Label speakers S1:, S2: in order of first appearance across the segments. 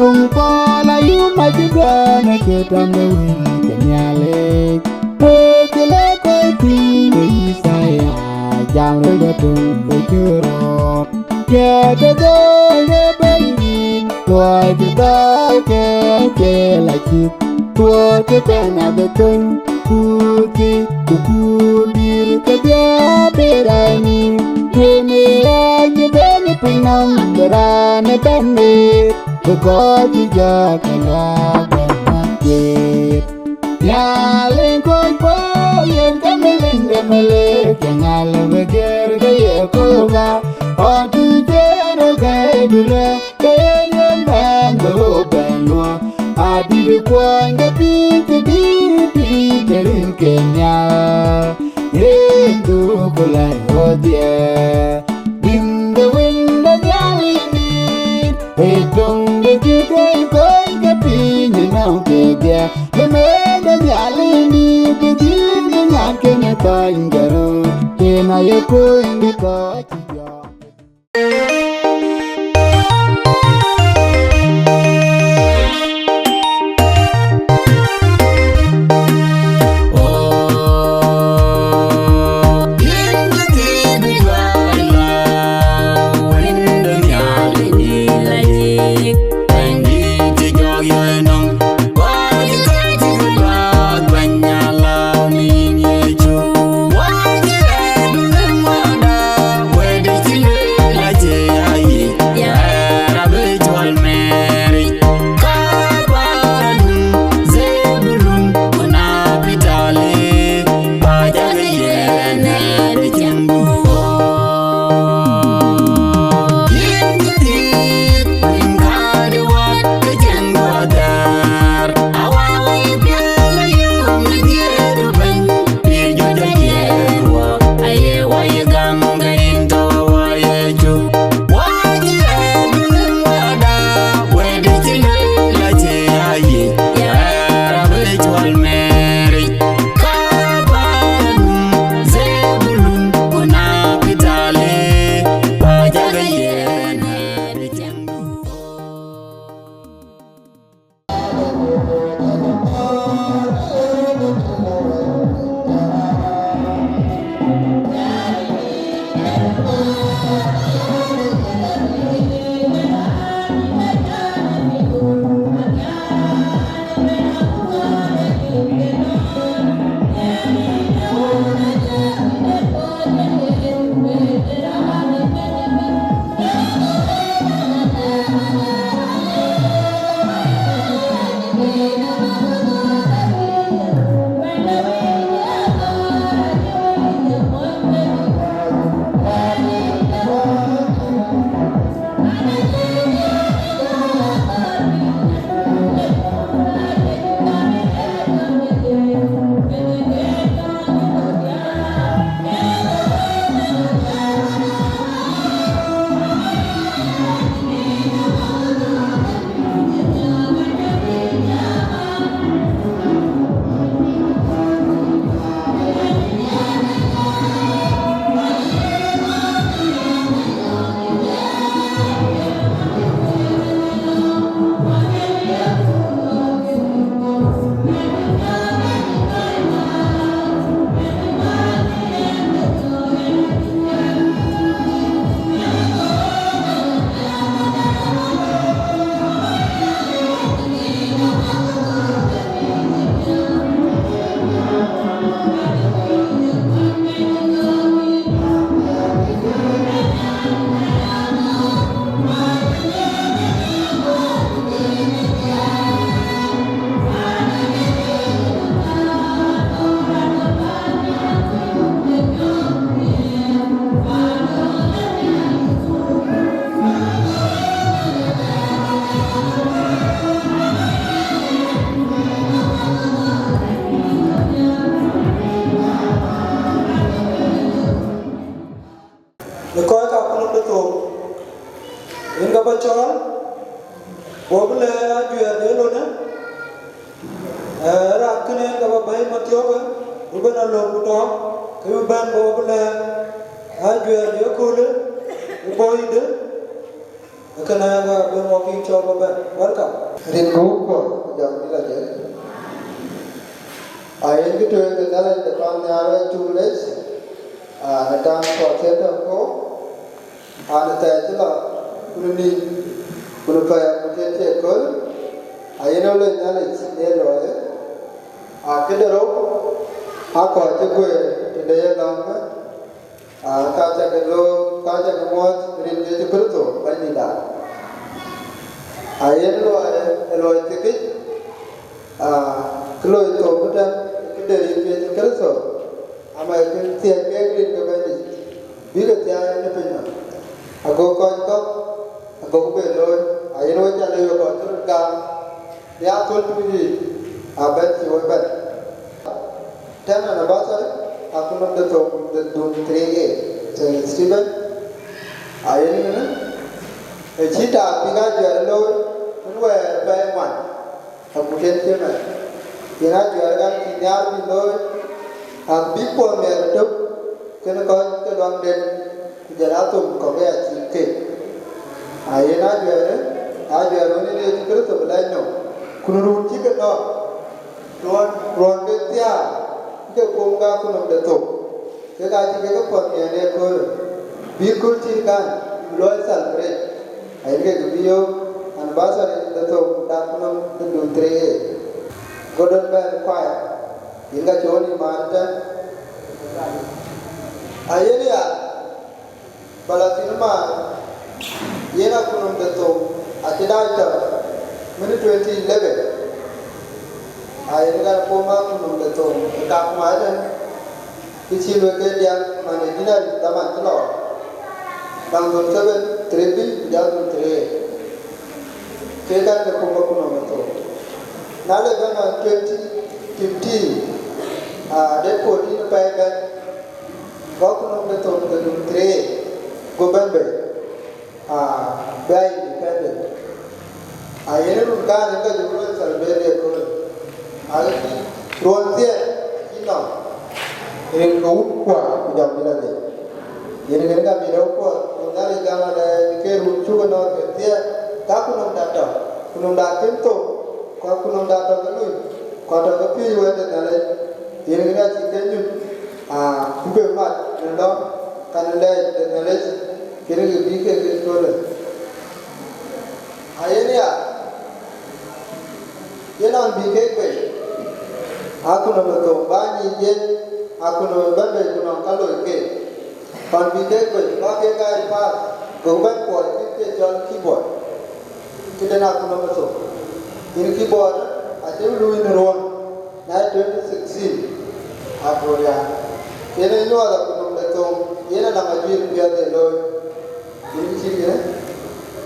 S1: tung pola yu majugana ketame wili kenyale Pekele koi pinga isaya Jamre gatung bechuro Kete doye baby Koi kita keke la chip Tua ketena beteng Kuti kukudir kedia berani Kene aja beni pinam berane beni Bekoji jakala bemakit Yaling koi po yen kamelin demele Kengal beger gaya koga Odu jeno gaya dure Gaya yen bando benwa Adi de kwanga piti piti Kerin Kenya Yendu kulai hodie Winda winda nyalini Hedong de jukai koi kapinya nau kegya Lemeda nyalini Bidini nyakenya kaingaro Kena yoko indi kachiya
S2: Chol, Bogle, Ayual, Rakune, BIGBOY Mapior, Buga Da Angau, Kuban Bogle, Ayual Songs, Boyd, Kana ga been walking Chol Baban. Welcome.
S3: Rin go ko jam ni la je. Ai ngi to ngi dala de pan ya two days. Na tan ko theater ko. Ana ta ti la kuni kuni pa ya ko te ko. Ai no le na le chi de lo de. Ke de ro a ko te ko te de la ma. Ka ta ke lo ka ta ke mo rin de ko to ba ni da. Ayelo elo tiki klo to buta kideri ke kelso ama ke tie ke green ke bani biga tia ne pena ago ko ago be lo ayelo ja le ko tur ka ya to tu ji abet yo bet tana na basa aku nak de dun 3A St.Stephen ayelo ne cita biga ja lo where by one, a potential man. You have to argue in the below, and people may took can go to London to the Atom Korea cake. I am only a secret of Lino. Kuru chicken no. Run with the Ponga of the top. The guy to get up on me and they could be good chicken, Lloyd celebrate. I get Wieu. And Basar the top Dachuek to do 3A. Golden Bell Choir. Dinka Choli Mountain. Ayelia Balatinuma Yena Kunum the top Atidata Minute 2011. Ayena Poma Kunum the top Kapmadan. Ichi Locadia Managina Damantlo. Bangun 7 3B Dachuek 3A. Kedan ke Kuocgoor Community. Nale bana 2015 depo di paigan Kuocgoor Community ke 3 Gobambe bai independent ayene rukan ka jumla salbere ko ali rontie kino en ko kwa jam bila de yene ga mi ro ko nale gama le ke ru chu no ke tie kunum data kunum datin to ko kunum data galu ko to pi wede nale yene ga chi kenyu kube mat ndo kan le de nale kire ge bi ke ko le ayene ya yena bi ke pe kunum to ba ni je kunum ba be kunum kalo ke pan bi ke pe ba ke ga pa ko ba ko ke jon keyboard. Kita nak guna masuk. Ini keyboard, ada dulu ini ruang. Naik 2016, aku ya. Kena ini ada guna betul. Ini nama jual biar dia loy. Ini sih ya.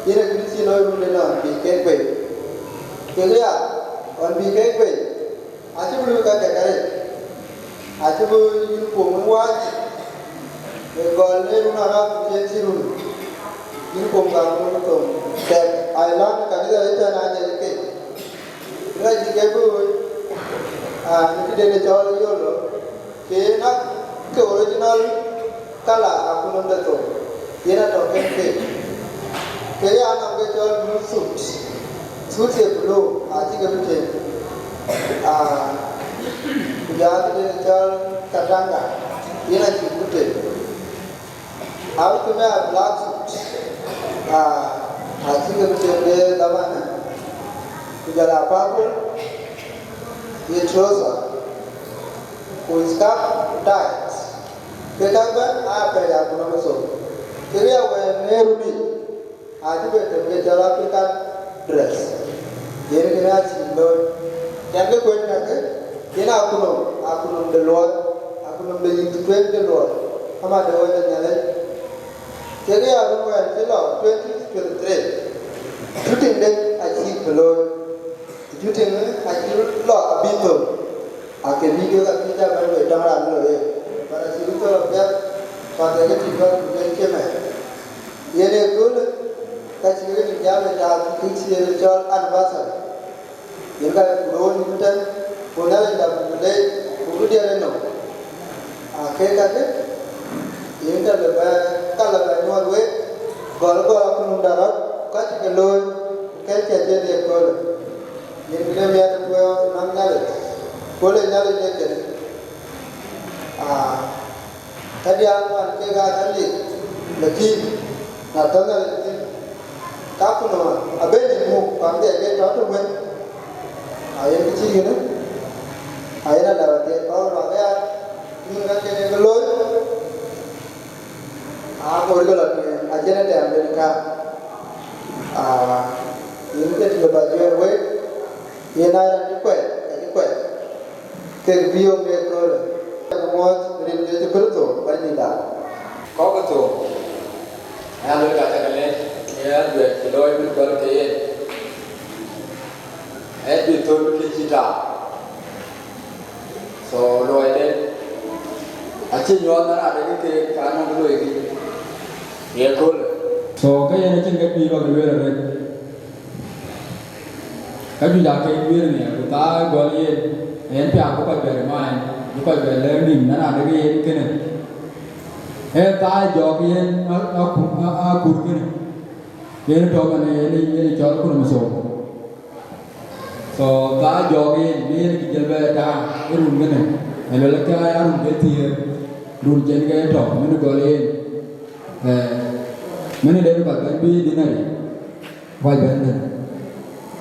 S3: Ini kini loy boleh nak bikin pay. Kena ya, on bikin pay. Asyik dulu kan kekari. Asyik dulu ini pembuat. Kalau ni rumah nak bikin sih dulu. Ini pembuat betul. Dan Island kan itu aja ke. Lagi juga bu, ini dia Chol Yirol. Ke nak ke original kala aku nanda tu. Dia nak token ke. Ke yang nak ke Chol blue suit ye blue. Aji ke betul. Jadi dia Chol katanga. Dia nak betul. Aku tu meh black suit. Aji ke betul dia dapat. Kujala apa pun, ye trouser, kuiskap tight. Kita kan apa yang aku nak masuk? Kira apa neruni? Aji betul kujala pikan dress. Jadi kena cindol. Yang ke kuen nak ke? Kena aku nom deluar, aku nom beli tukang deluar. Hama dewa dan nyalai. Kira aku kuen kilo 2023. Shooting dek aji belum. Juting aji lo abito, akhir video kat kita baru dengar lo ya. Pada situ tu biar pada kita juga bukan kemah. Ia ni kul, kasi kita jauh jauh kisi Chol anbasa. Ia kan buron kita, bukan dah bukan bukan dia reno. Akhir kata, ia kan lebih kalau lebih nuan we, kalau aku mendarat, kasi cái lôi cái chuyện đẹp coi những cái mẹ tôi nắng nhá cô lên nhá lên cái cái đi ăn cái gà cái gì là chi là tôi là các con nó ở bên này một khoảng để bên đó thôi mình những cái chi nữa là để có rồi cái nhưng cái lối ngồi cái lần này trên đây làm bên cả những cái điều bà duyên với hiện nay là cái quẹt cái video nghe cơ rồi một đến cái cơ tổ bây giờ đã
S4: có cái tổ anh lấy cả cái này nhớ về cái đôi bên đó cái hết bị tôi cái gì đó so rồi đấy chỉ nhon nó là cái khả năng cái đôi cái nghe cool
S5: so cái này trên cái video cái này cái video cái video này người ta gọi là em phải có phải về mai có phải về lên đỉnh nó là cái này em ta cho cái nó cùn cái này cái nó cái này cho nó cũng là số so ta cho cái này cái về ta cái rung cái này hay là cái rung cái thiệt rung trên cái trò mình gọi là mình đây là cái bi đi này vài bên này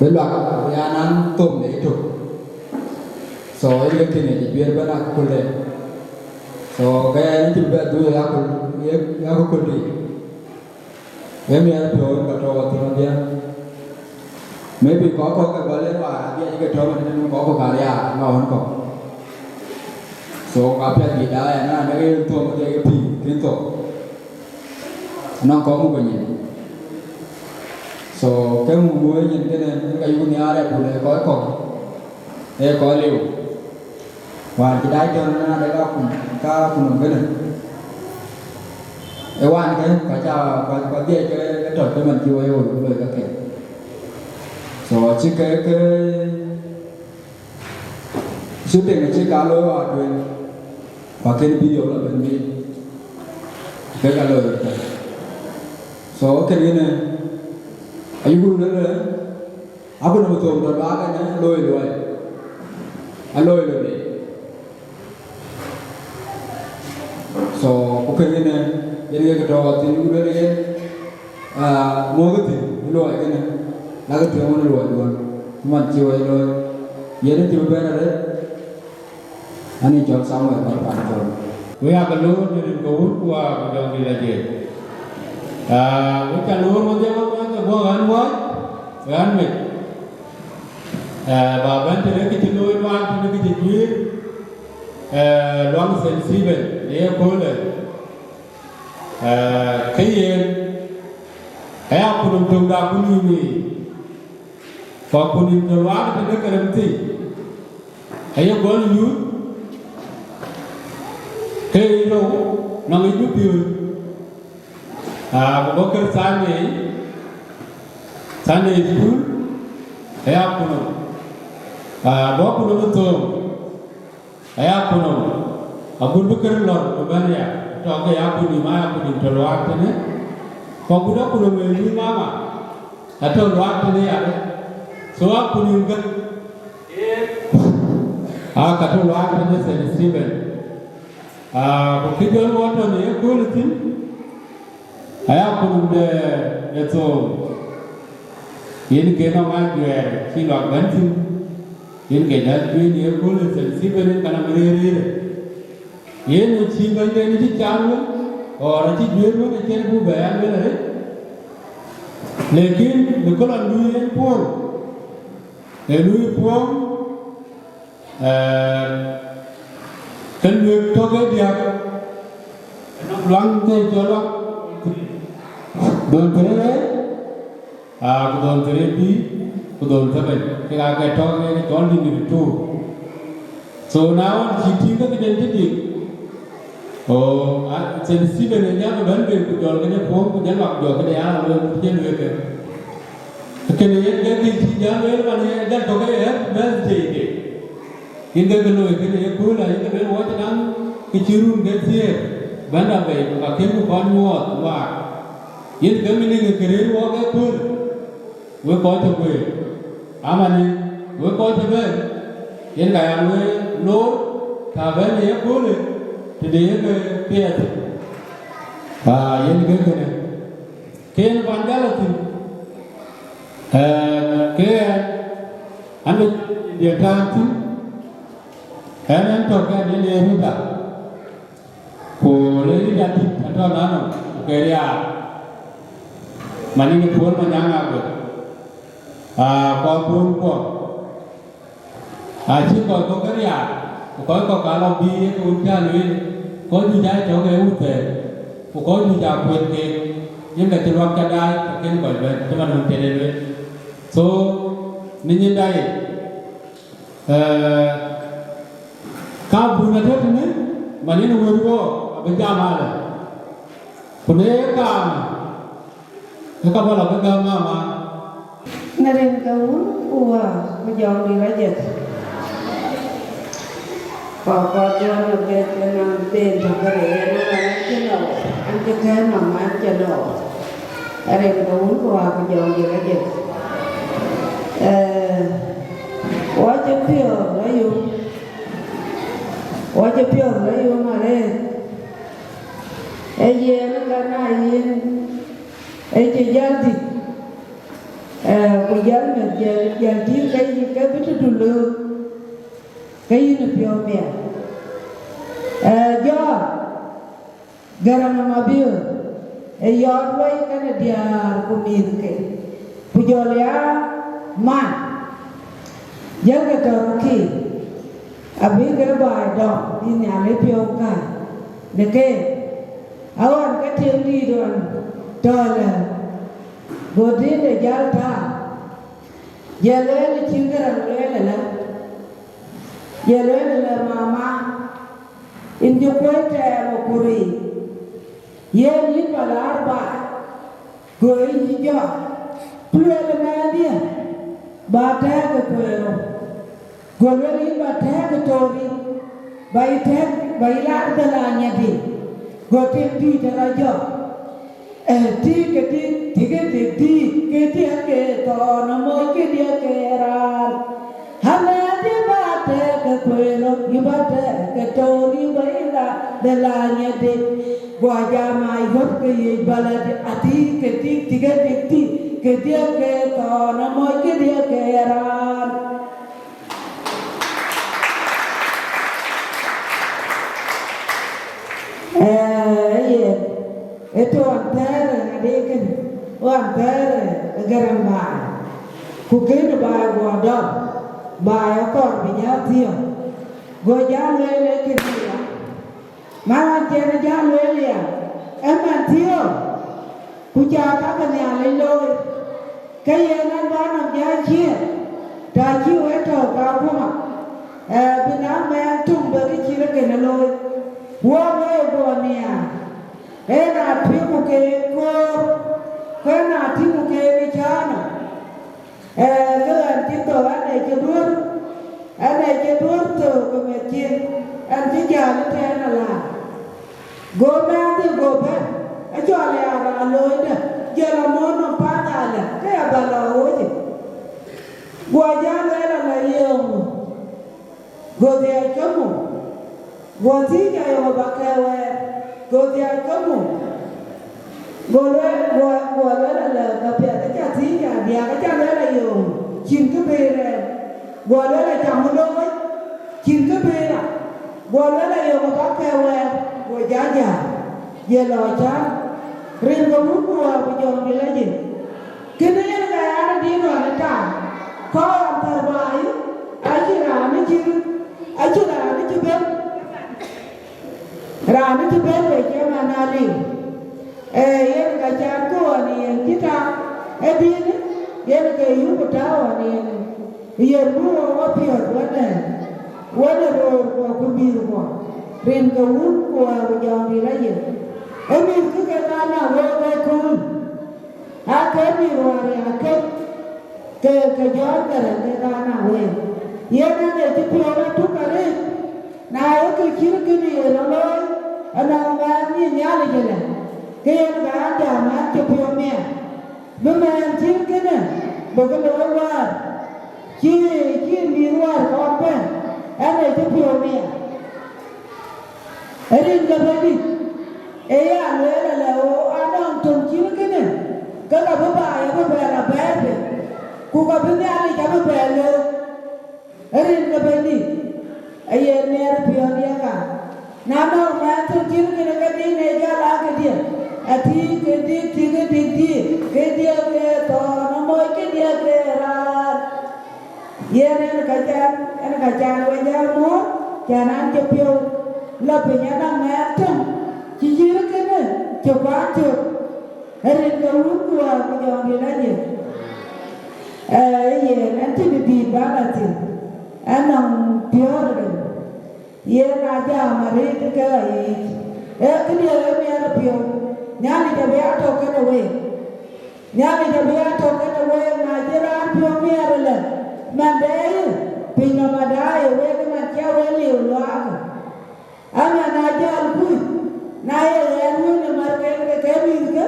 S5: bên loạt nhà ăn tôm để chụp so cái này chỉ biết bên nào cũng được so cái này chỉ biết tôi là cũng đi em nhà thôi cả trò thì nó đi mấy bị có cái gọi lên và đi cái trò mình có cả nhà ngon hơn không so cà phê gì đó nó cái tôm cái phi cái tôm nó có một cái gì so cái muối nhìn cái này cái nhà đây phụ này có còn đây có liều và cái đáy cho nó đây có cùng cái này cái quan cái cả cha có tiền cái trò cái mình chưa yêu được lời các kiểu so chỉ cái số tiền là chỉ cả lối vào truyền và cái video là bên đi cái cả lời so cái này Ayual nữa aku nak betul betul bagai ni loi anh loi đi so okay ni jadi cái trò thì lúc đấy mua cái gì loi cái này là cái chuyện nó loi luôn mình chiều loi vậy nó chiều bên đấy anh ấy chọn xong rồi bạn bạn chọn
S6: với cái lối đi cầu qua cái đường đi là gì với cái lối mà theo cái vô gần mình và bên trên cái chân lối loan trên cái chân dưới loan St.Stephen để coi là cái gì cái áo quần trung đạo cũng như và quần trung loan trên cái làm gì cái quần như cái đâu nó mới giúp điều có cái Sunday school, ayah puno, dua puno betul, ayah puno, abun bukan lor, bukan ya, tak ayah puno mana puno terluar tu ni, kau budak puno melu mama, atau luar tu ni ada, soal puno kan, kata luar tu ni St.Stephen, kita luar tu ni, kau lihat, ayah puno de itu. Ini kena orang jual, si luar bantu. Ini kena jual ni aku le St.Stephen kana beri. Ini si bantu ni si campur, orang si jual pun ni cari bu bayar bela. Lekin kalau lui pun, lui pun, kan lui tu ke dia, lang tu jolak, boleh. Kudon terapi, kudon terapi. Kita akan talk ni Chol ni tu. So now city tu kita jadi. Oh, St.Stephen ni apa benda kudon kita form kita lak jauh kita yang lalu kita luar. Kita ni kita yang luar mana kita talk ni best jadi. Kita kalau kita pun lah kita buat nang kecirun kita benda baik. Kita pun muat wah. Ini kami ni kerja wah kita pun. we ko to we amani we ko to we yen ga ya we no ta be ne ko le te de ke pe yen ke ne ken bandala tin ke ando dia tantu to ka ne ne ruta ko le ri dati to na no ke ya mani ni pon ma nyanga ko ko pon ko chi ko ka ya ko ka lo bi ko ja ni ko ni dai to ke u te ko ni ja ko ke yin da tirwa ka dai ke ko be to ma no te le so ni ni dai ka bu na te ne mani no wo ko ba ja ma la ko ne ka các bạn là cái mà
S7: nên cái uống bây giờ đi ra dịch có cho nó về cho nó tiền cho cái này nó ăn cái nào ăn cái nào mà ăn cái nào ở đây cái uống bây giờ đi ra dịch quá chấm phiêu lấy dùng quá chấm phiêu lấy dùng mà đây ấy giờ nó cái này ấy chỉ dân thì người dân mình giờ thiếu cái biết được lương cái gì nó biểu mẹ do garam Mapior do quay cái này Agaar Community bây giờ là man dân cái đó khi abi cái bài đó đi nhà lấy biểu cả để cái awan cái tiếng đi rồi rồi godin de jalta yelele chingaran lele la mama injo koite mo kuri yen yin balar ba goi jo plele nadia ba ta ko koero golweli ba ta ko tori bai ta bai la da la nyadi gotin di da jo ti ke to no mo ke dia ke ra hana dia ba te ke puelo ni ba te ke to ni ba ila de la nya de gua ja mai hot ke ye bala de ati ke ke dia ke to no mo ke dia ke ra itu antara adegan antara garam ba kuken ba goda ba akor binyatio goja lele kedia mawan tiene ja lele ya emantio kuja ta kanya leloi kayenan ba nam ja chi ta chi weto ka kuma bina me tum bari chi re kenaloi wo me gonia ena piku ke kor kana tiku ke vichana ke antito ane ke dur to kometin anti jana tena la goma de goba ajole ara loida jela mono patala ke abala oje guajana era la yemo gode kamu goti ya yo bakawe Agutyar kamu boleh la kapia ta ti ya dia ka cha la yo chin ka be re boleh la chamu do chin ka be ra boleh la yo ka ka wa go ja ye lo cha rin go mu ko wa jo ni la ji kene ga ara di no la ta ko am ta bai ajira ni ji be Rani tu bende kema nali, yen kacar ko ani yen kita, edini yen ke yuko tawa ani yen buo Mapior wane ro ko kubiru ko, rin ka wun ko awujang dilaye, emin kike kana woga kun, akemi wari akech ke jar kare ke kana we, yen ane tipiora tukare, na yoke kirkini yeraloi. Ana ngani nyali gele ke ga ja ma ke pio me bu me tin kene bữa lối qua chi miếng qua con bên anh ấy chụp nhiều nè ấy đi gặp anh đi ấy anh ấy là anh đang trồng chi cái này cái là bữa bài là bé đấy cô gặp anh ấy chả bữa bé luôn ấy đi gặp anh đi ấy em nè phiêu đi cả nam đâu mà trồng chi cái đi này ra lá cái gì Ati ke di ke dia ke to nomoi ke dia ke ra ye ne kacan we ja mo canan ke pio la pe nya na ma tum chi ji ke ne che ba che erin ke ru ko jo ni la ye ye nan ti di ba la ti anong pio de ye na ja ma ri ke ke dia me na pio Nyali jabia token away. Nyali jabia token away. Najera pio miarele. Mandai pinga madai away ke mancha weli ulang. Ama najal pun. Naya leru ne marken ke kemi ke.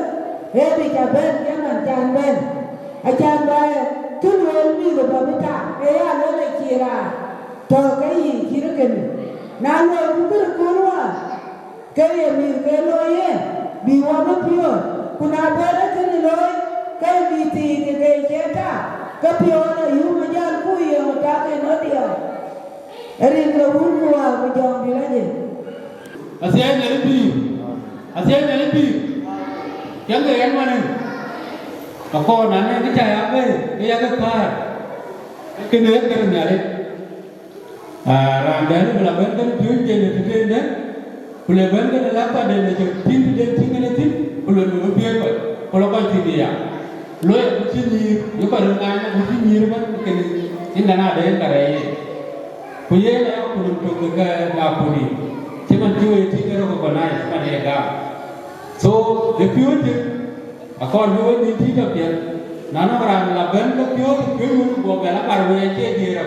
S7: Hebi kaben ke mancha ben. Acan bay kunwel mi ke babita. Eya lele kira. Tokai kira kene. Nalo bukan kurwa. Kaya mi ke loye. BIGBOY Mapior, kuna bere kene loy, kay biti ke cheta, kapior Ayual majal kuyo take nodia. Erin ke urwa ko jong dilaje.
S6: Asia nyaribi. Yang ke yang mana? Akol nane ke caya apa? Ke yang ke kah? Kene ke nyari. Ramdan melakukan kan tujuan jadi dan Boleh bandar lapa dan macam tim dengan tim boleh lebih apa? Kalau kau tidak, lo yang begini, yo kalau nanya begini kan ini ada yang karai. Punya yang belum juga ngapuni. Cuma jual tiga orang konai sekarang ya. So the future, akor jual di tiga dia. Nana orang laban the future buat bela parway dia dia.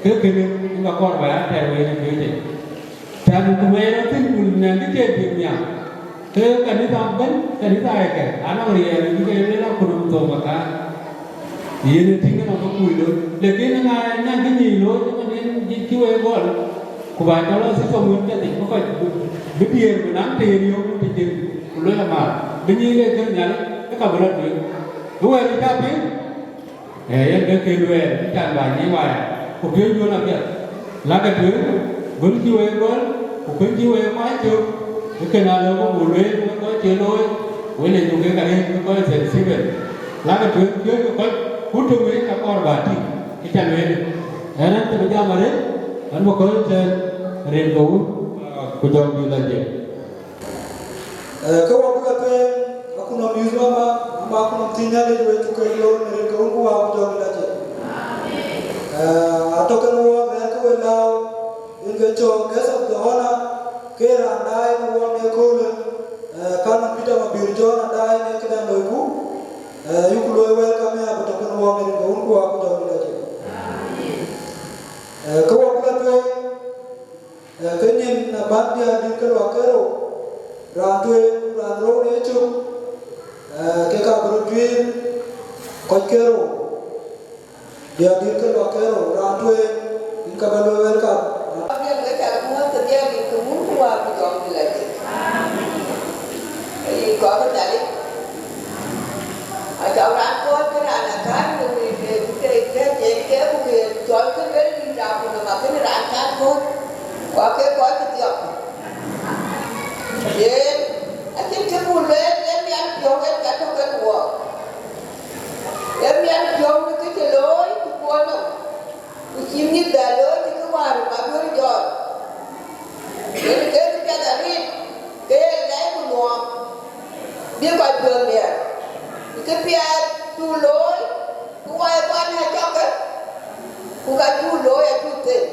S6: Kekini ini akor bayar terway ni dia. Dan kemudian itu punya kejadiannya. Kadita ben, kadita ayat. Anak dia ini kita adalah Gumtoong maka. Ini tinggal apa kuilu. Lekin nang kini lo, cuma ni kiwe gol. Kubat kalau si pemuda jadi, maka berbiar menang teriak berbiar. Kulo amal. Begini kerja, kita berat tu. Dua kita pun. Yang kedua kita banyak wajah. Kubiar jual apa? Laga tu. Bún chiu em gol, bún chiu em mái chiu, cái nào nó có bùn lên, nó có chế lôi, với lại dùng cái này nó có St.Stephen, lá cái chuyện trước nó có hút trong ấy là con bà chị, cái chân lên, thế nên tôi bây giờ mà đấy, anh một cái trên riêng cũ của chồng như là gì?
S2: Kau apa kata aku nak music apa aku nak tinggal di luar tu kalau mereka aku apa jauh lagi. Atau kan orang mereka belau Inge cho guest of the honor kera andai no wa me ko kana pita Mapior John andai ne kada no ku yukulo welcome ya to kan wa me ko unku wa ko jawni la ko wa ka to kenin na bandia din ka wa kero rantwe ranro ne chu ke ka bro dwi ko kero dia din ka wa kero rantwe in ka ba welcome
S8: có cái này ở chỗ ra có cái này là cái người cái của kia cho cái đi ra mà cái ra cái thôi có cái tiệc vậy anh chỉ muốn lên em ăn vô cái trong cái của em ăn vô cái lối của nó chim như là lối thì cái hoa mà cứ rồi cái là đi cái lấy của nó biết coi thường nè cái pia tu lối tu ai quan hay cho cái tu lối tu tiền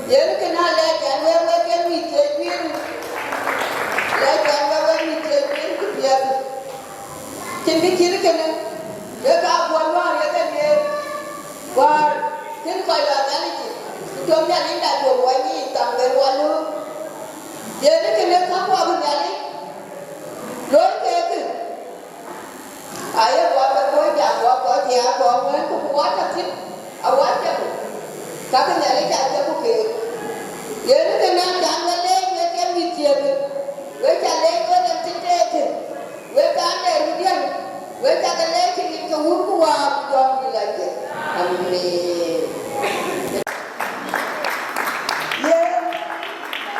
S8: vậy cái nào lại cái này cái gì chơi viên lại cái gì chơi viên cái pia trên cái này để cả buồn loạn cái này và cái coi là cái gì chúng ta đi đại buồn quá nhỉ tầm cái buồn luôn vậy cái này không qua bên nhà đi lối cái ayah buat aku chả có thì có mới cũng quá là thích quá chắc các cái nhà lấy chả cho cô kể vậy nó cái nam chàng lên với cái gì chuyện với chả lên với làm thích thế với cái này đi điên với chả cái lên thì cái hút của hoa cho đi lại vậy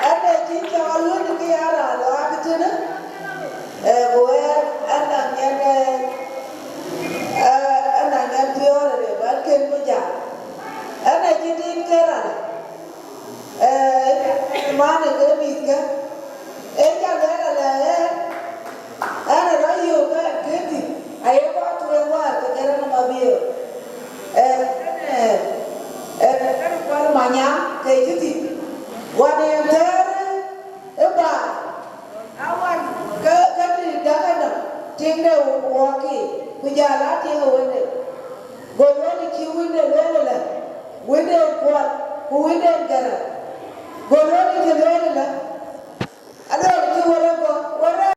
S7: anh này chỉ cho luôn cái là lo cái chứ đó của anh làm nhân anh làm nhân phiêu để bán kênh bây giờ anh này chỉ tin cái là mà này cái gì cái em cho nên là anh này nói nhiều cái gì ai có tụi qua cái nó mà biểu cái quan mà nhám cái chứ gì quan em thế em bà awan cái gì đó cái nào tiếng đâu qua kì bây giờ lá tiếng ở bên đây gọi nó đi kêu bên đây lên là bên đây quan bên đây cái nào gọi nó đi kêu lên là anh đâu đi kêu lên qua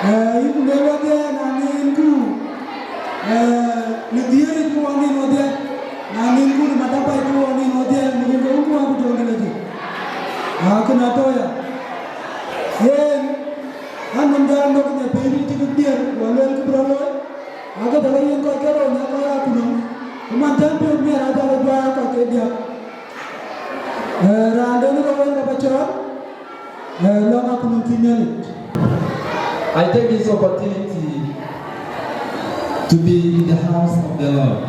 S2: You never there, Nanin Ku. The dear you want in there. Nanin Ku, Matapa, you want in there, and you go to Aduldul. How can I tell you? I'm going to pay ticket there. Well, I got a very good girl on the come on, tell me, I got a black of India.
S5: I take this opportunity to be in the house of the Lord.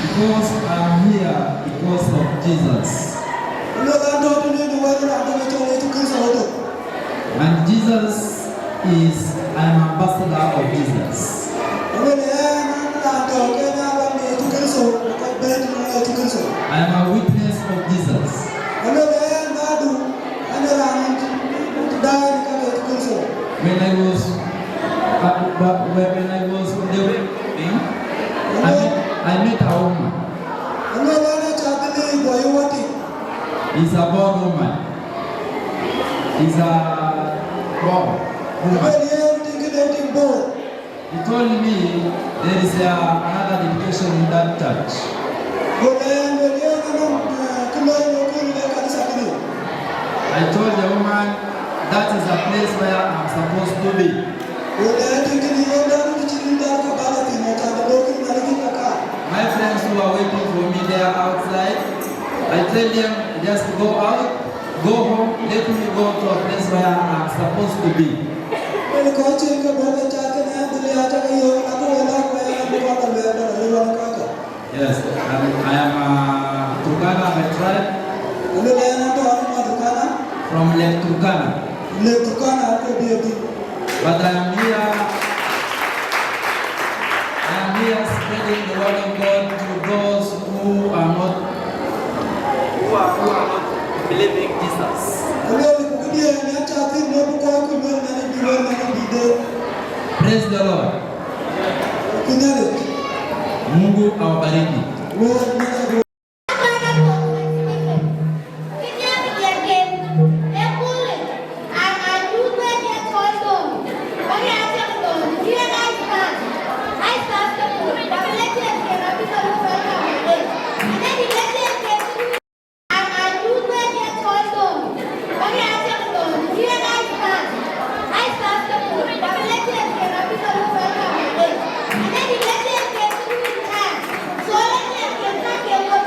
S5: Because I'm here because of Jesus. And Jesus is an ambassador of Jesus. I am a witness of Jesus. When I was in the wedding, I met a woman. He's a born woman. He's a born woman. He told me there is another dedication in that church. I told the woman that is a place where I'm supposed to be. My friends who are waiting for me there outside, I tell them just go out, go home, let me go to a place where I'm supposed to be. Yes, I am a Turkana by tribe. From Lake Turkana. But I am here spreading the word of God to those who are not believing Jesus. Praise the Lord. Mungu awabariki.
S9: So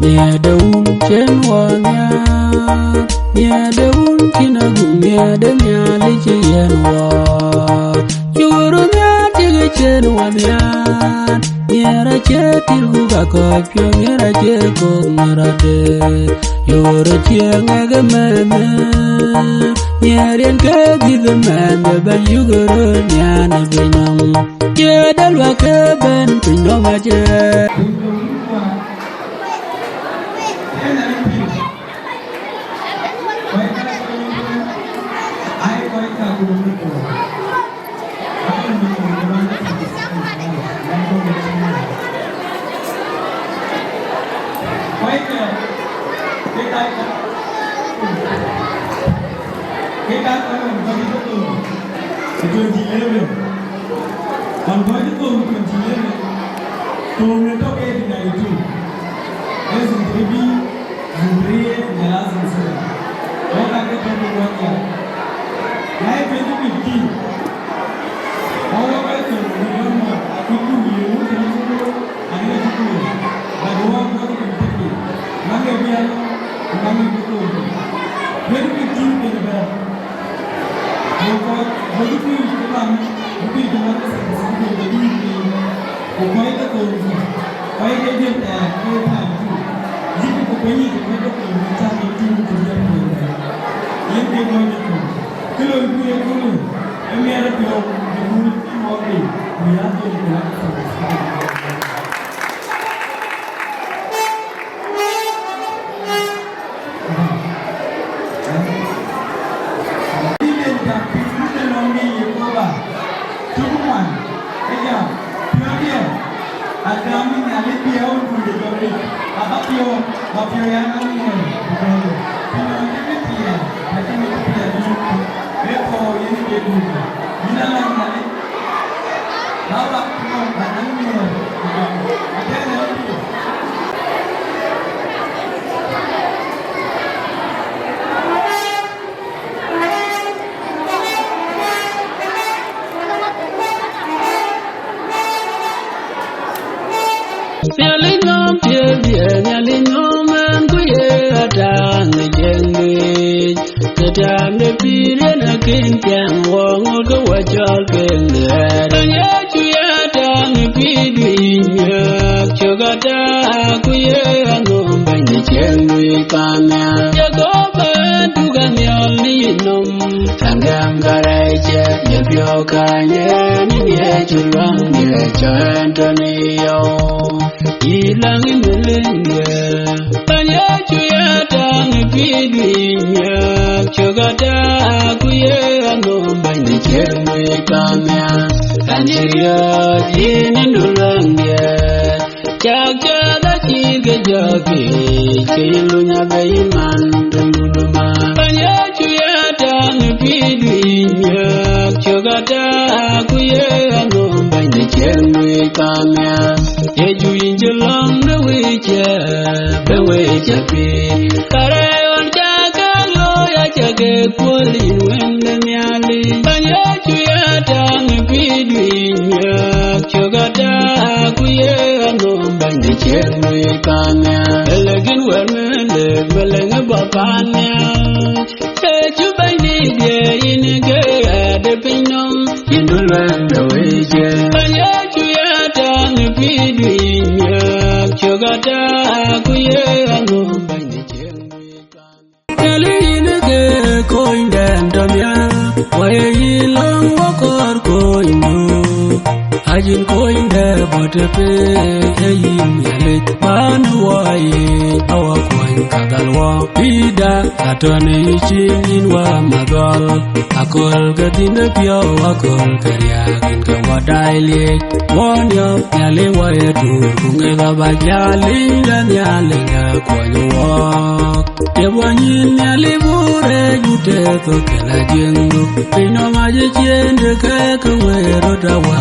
S9: Nia daun chen wanya, nia daun kinagu nia demia lichi yenwa. Churu nia tiga chen wanya, nia rache tiru kakapyo nia rache kongrade. Yoro chiang agameme, nia rien kadi the man the ban yugoro nia na binam. Jedal wakaben pinomaje. Tony chin wa magol akol gadina pio akol karyakin ka wadaili wonyo nyale wa edu kunge ga bajali nyale ga konyo yebwanyin nyale bure jute to kala jengu pino maje chende ka kwero dawa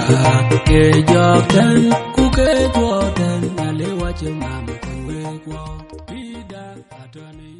S9: ke joktan ku ke jotan nyale wa chemam kwe kwa pida atani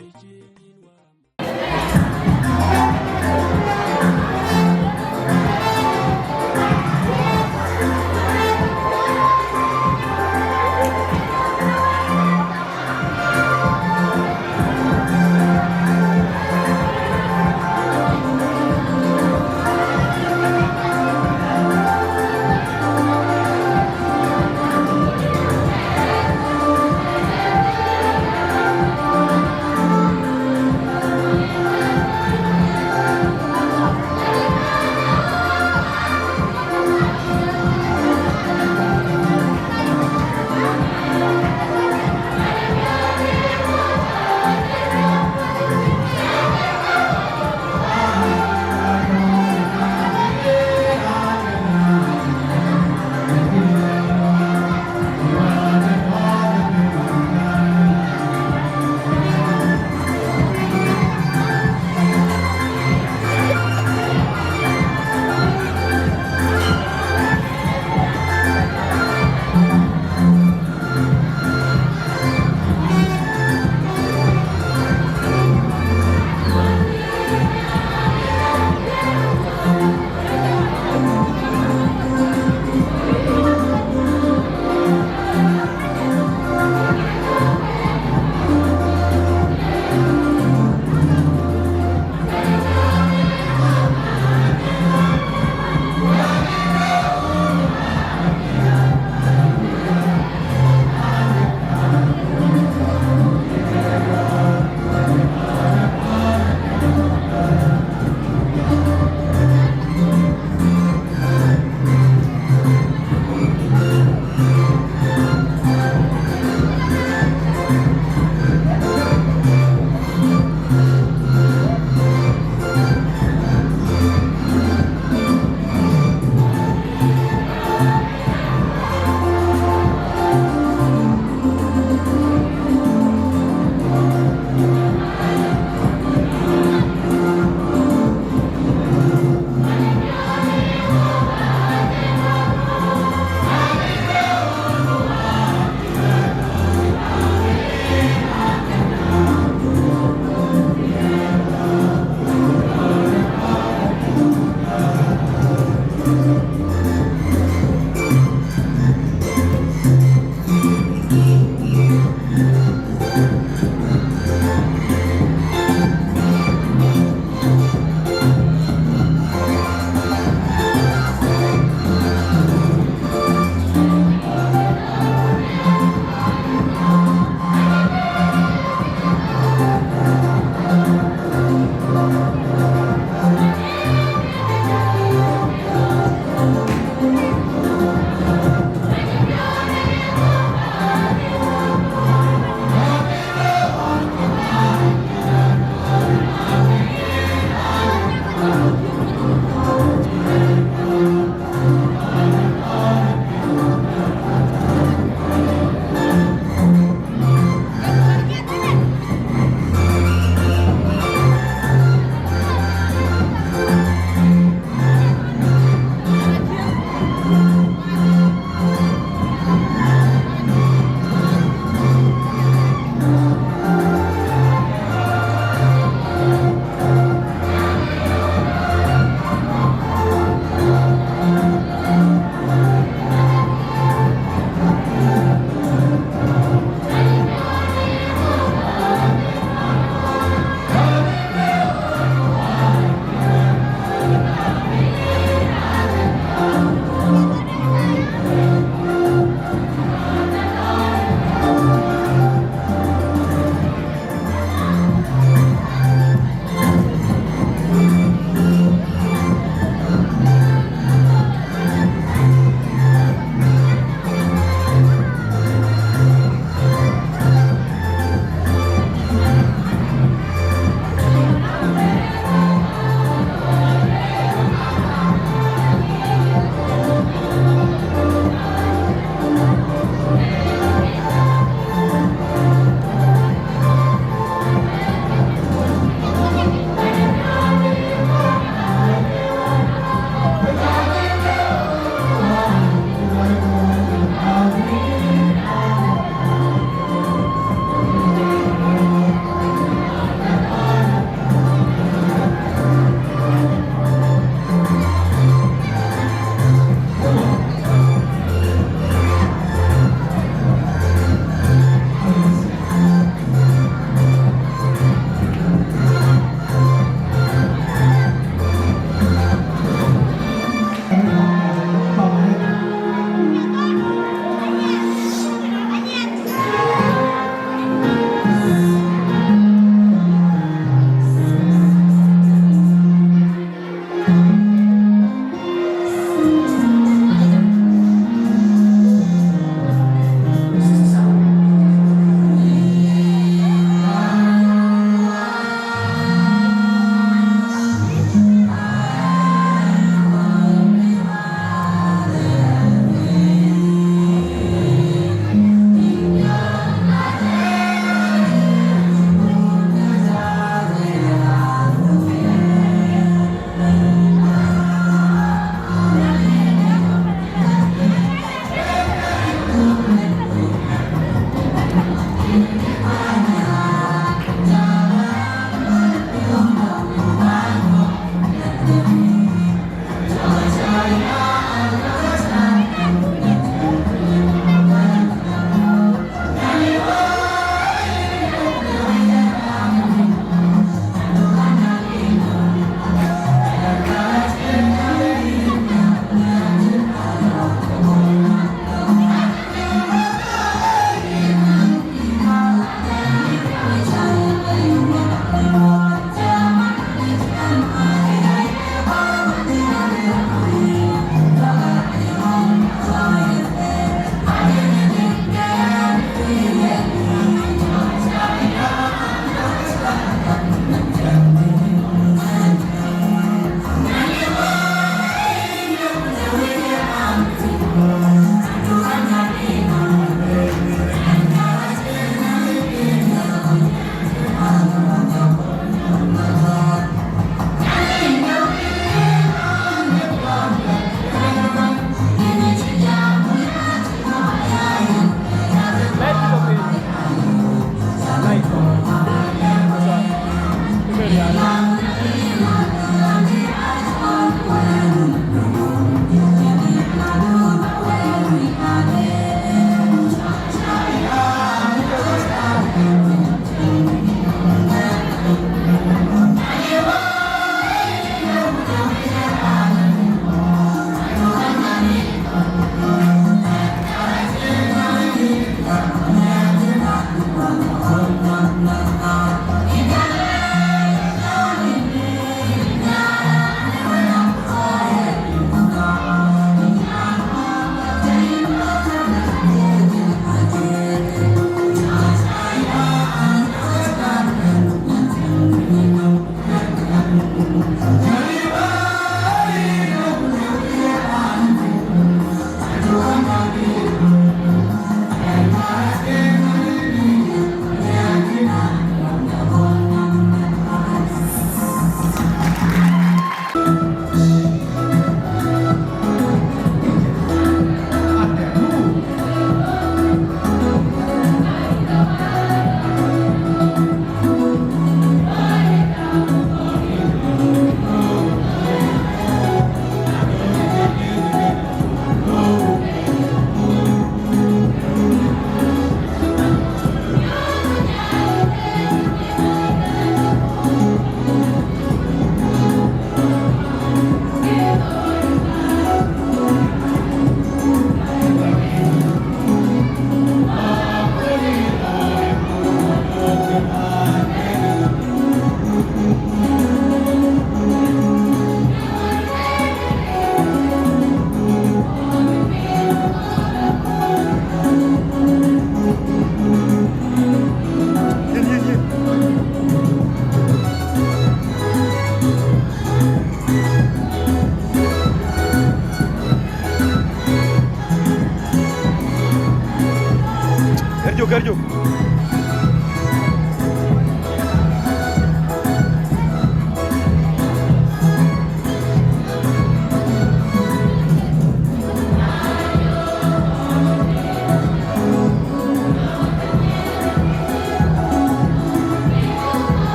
S10: Kerjo.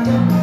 S1: Thank you.